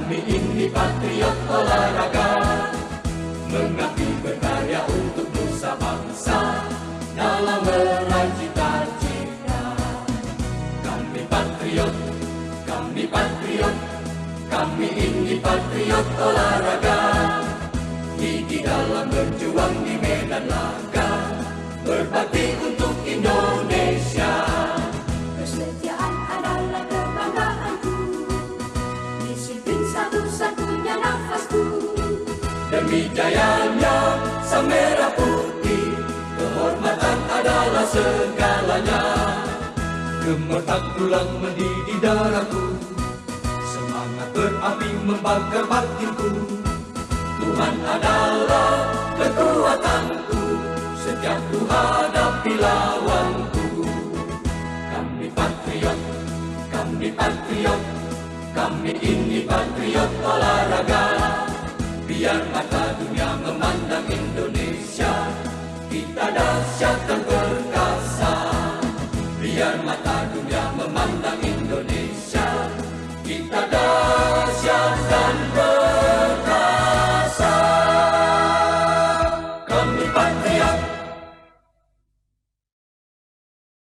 Kami ini patriot olahraga, mengabdi berkarya untuk nusa bangsa dalam meraih cita-cita. Kami patriot, kami patriot, kami ini patriot olahraga. Gigi dalam berjuang di medan laga, berbakti untuk Indonesia. Kesetiaan adalah kebanggaanku, disiplin satu-satunya nafasku. Demi jayanya sang merah putih, kehormatan adalah segalanya. Gemetar tulang mendidih darahku, semangat berapi membakar batinku. Tuhan adalah kekuatanku, setiap ku hadapi lawanku. Kami patriot, kami patriot, kami ini patriot olahraga. Biar mata dunia memandang Indonesia, kita dahsyat dan perkasa. Biar mata dunia memandang Indonesia, kita dahsyat